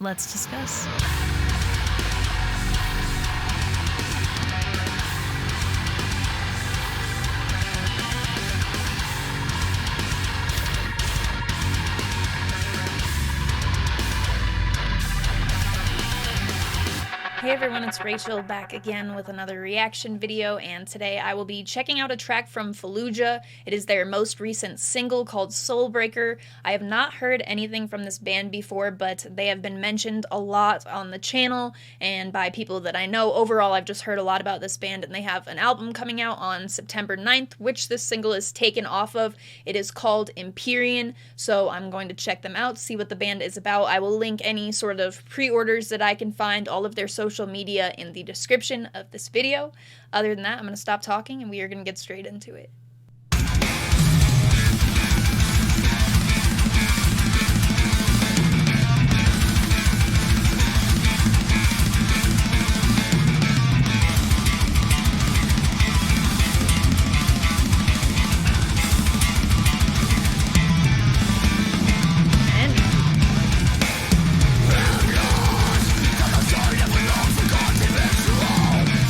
Let's discuss. Hey everyone, it's Rachel back again with another reaction video, and today I will be checking out a track from Fallujah. It is their most recent single called Soulbreaker. I have not heard anything from this band before, but they have been mentioned a lot on the channel and by people that I know. Overall, I've just heard a lot about this band, and they have an album coming out on September 9th, which this single is taken off of. It is called Empyrean, so I'm going to check them out, see what the band is about. I will link any sort of pre-orders that I can find, all of their social media in the description of this video. Other than that, I'm going to stop talking and we are going to get straight into it.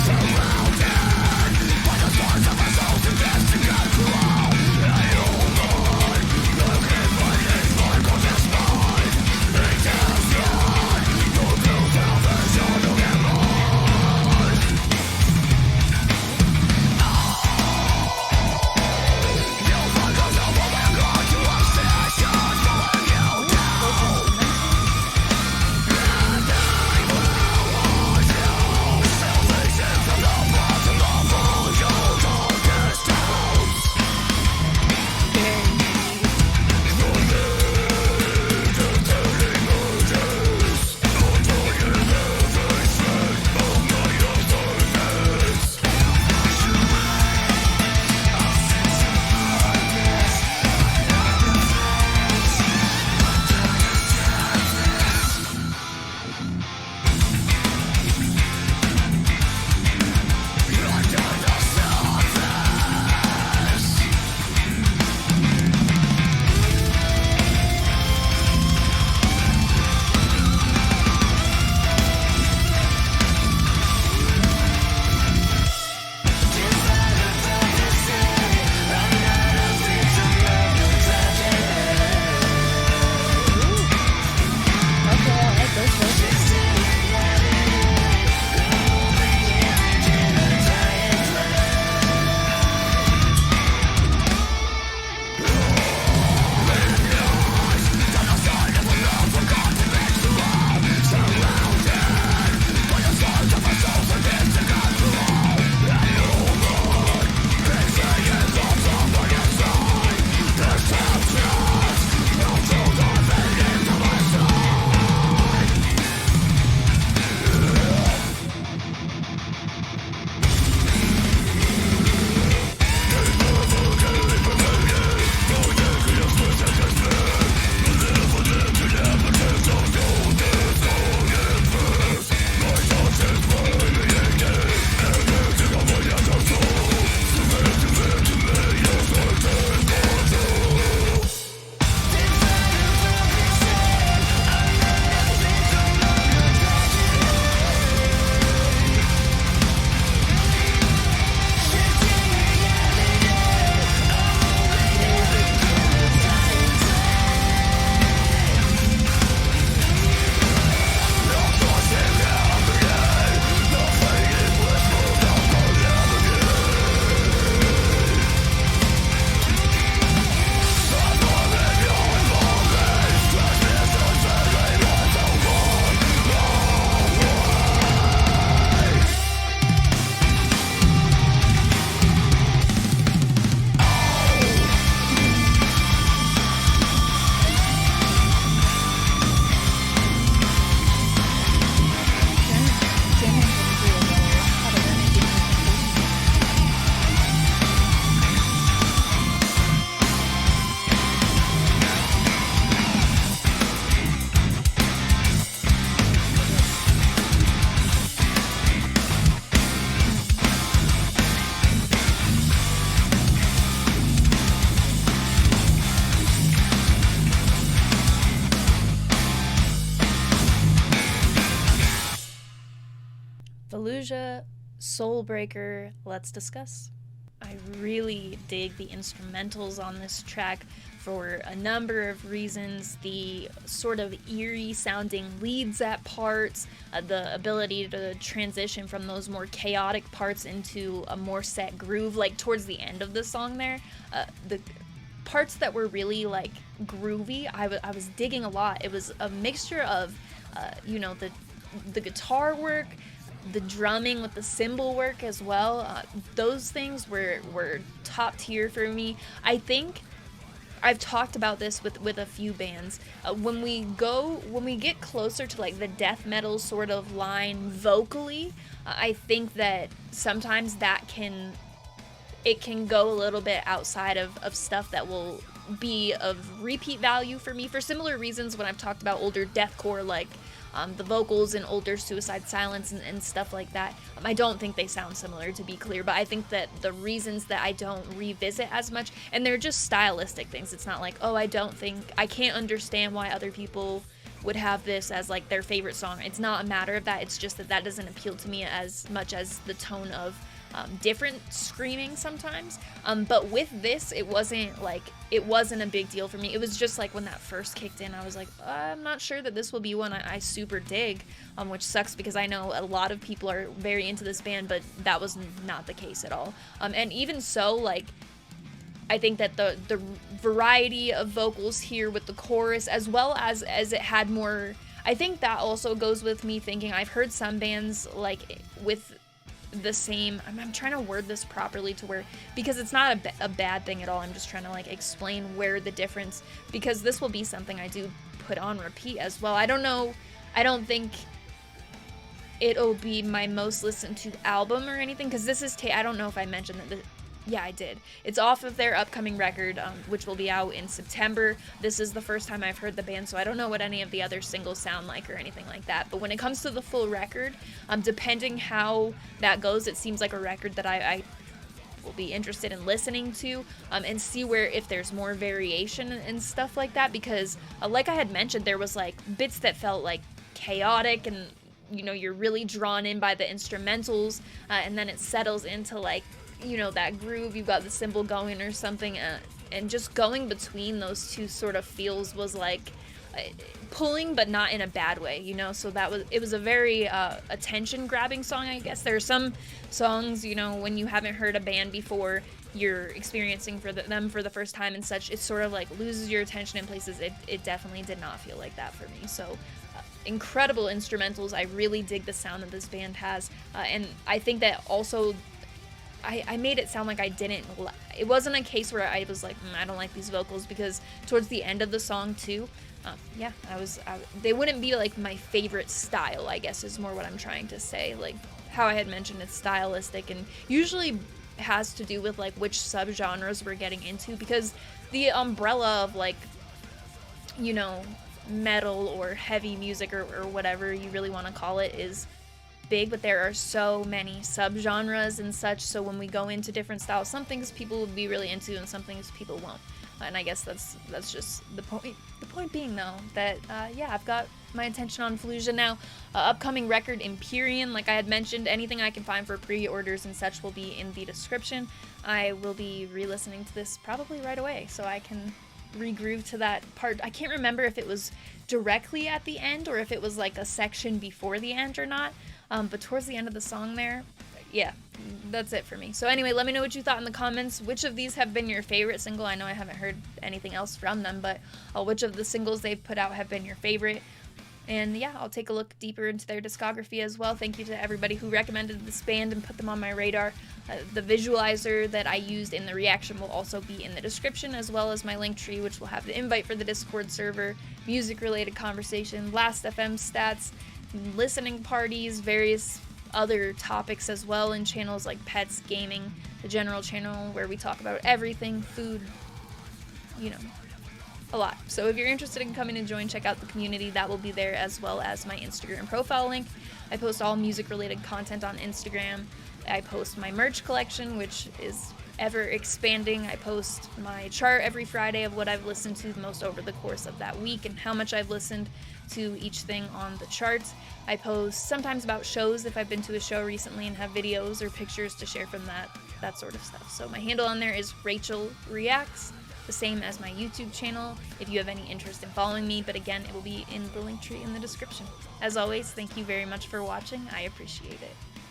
Surrounded by the stars of our souls investigate. Fallujah, Soulbreaker, let's discuss. I really dig the instrumentals on this track for a number of reasons. The sort of eerie sounding leads at parts, the ability to transition from those more chaotic parts into a more set groove, like towards the end of the song there. The parts that were really like groovy, I was digging a lot. It was a mixture of, the guitar work, the drumming with the cymbal work as well. Those things were top tier for me. I think I've talked about this with a few bands. When we get closer to like the death metal sort of line vocally, I think that sometimes it can go a little bit outside of stuff that will be of repeat value for me for similar reasons when I've talked about older deathcore, like the vocals in older Suicide Silence and stuff like that. I don't think they sound similar, to be clear, but I think that the reasons that I don't revisit as much, and they're just stylistic things. It's not like, oh, I can't understand why other people would have this as like their favorite song. It's not a matter of that. It's just that doesn't appeal to me as much as the tone of different screaming sometimes. But with this, it wasn't a big deal for me. It was just like when that first kicked in, I was like, I'm not sure that this will be one I super dig, which sucks because I know a lot of people are very into this band, but that was not the case at all. And even so, like, I think that the variety of vocals here with the chorus, as well as it had more, I think that also goes with me thinking I've heard some bands like with the same, I'm trying to word this properly to where, because it's not a bad thing at all, I'm just trying to like explain where the difference, because this will be something I do put on repeat as well. I don't think it'll be my most listened to album or anything, because this is I don't know if I mentioned that yeah, I did. It's off of their upcoming record, which will be out in September. This is the first time I've heard the band, so I don't know what any of the other singles sound like or anything like that. But when it comes to the full record, depending how that goes, it seems like a record that I will be interested in listening to, and see if there's more variation and stuff like that. Because, like I had mentioned, there was like bits that felt like chaotic and, you're really drawn in by the instrumentals, and then it settles into like, that groove, you've got the cymbal going or something, and just going between those two sort of feels was like pulling, but not in a bad way, so it was a very attention grabbing song, I guess. There are some songs, when you haven't heard a band before, you're experiencing them for the first time and such, it sort of like loses your attention in places. It definitely did not feel like that for me. So incredible instrumentals. I really dig the sound that this band has, and I think that also I made it sound like I didn't. It wasn't a case where I was like, I don't like these vocals, because towards the end of the song too, they wouldn't be like my favorite style, I guess is more what I'm trying to say. Like how I had mentioned, it's stylistic and usually has to do with like which subgenres we're getting into, because the umbrella of like, metal or heavy music or whatever you really want to call it is big, but there are so many subgenres and such, so when we go into different styles, some things people will be really into and some things people won't, and I guess that's just the point being though that I've got my attention on Fallujah now. Upcoming record Empyrean, like I had mentioned, anything I can find for pre-orders and such will be in the description. I will be re-listening to this probably right away so I can regroove to that part. I can't remember if it was directly at the end or if it was like a section before the end or not. But towards the end of the song there, yeah, that's it for me. So anyway, let me know what you thought in the comments. Which of these have been your favorite single? I know I haven't heard anything else from them, but which of the singles they've put out have been your favorite? And yeah, I'll take a look deeper into their discography as well. Thank you to everybody who recommended this band and put them on my radar. The visualizer that I used in the reaction will also be in the description, as well as my link tree, which will have the invite for the Discord server, music-related conversation, Last.fm stats, listening parties, various other topics as well in channels like pets, gaming, the general channel where we talk about everything, food, a lot. So if you're interested in coming and join, check out the community. That will be there, as well as my Instagram profile link. I post all music related content on Instagram. I post my merch collection, which is ever expanding. I post my chart every Friday of what I've listened to the most over the course of that week and how much I've listened to each thing on the charts. I post sometimes about shows if I've been to a show recently and have videos or pictures to share from that sort of stuff. So my handle on there is Rachel Reacts, the same as my YouTube channel if you have any interest in following me, but again, it will be in the link tree in the description. As always, thank you very much for watching. I appreciate it.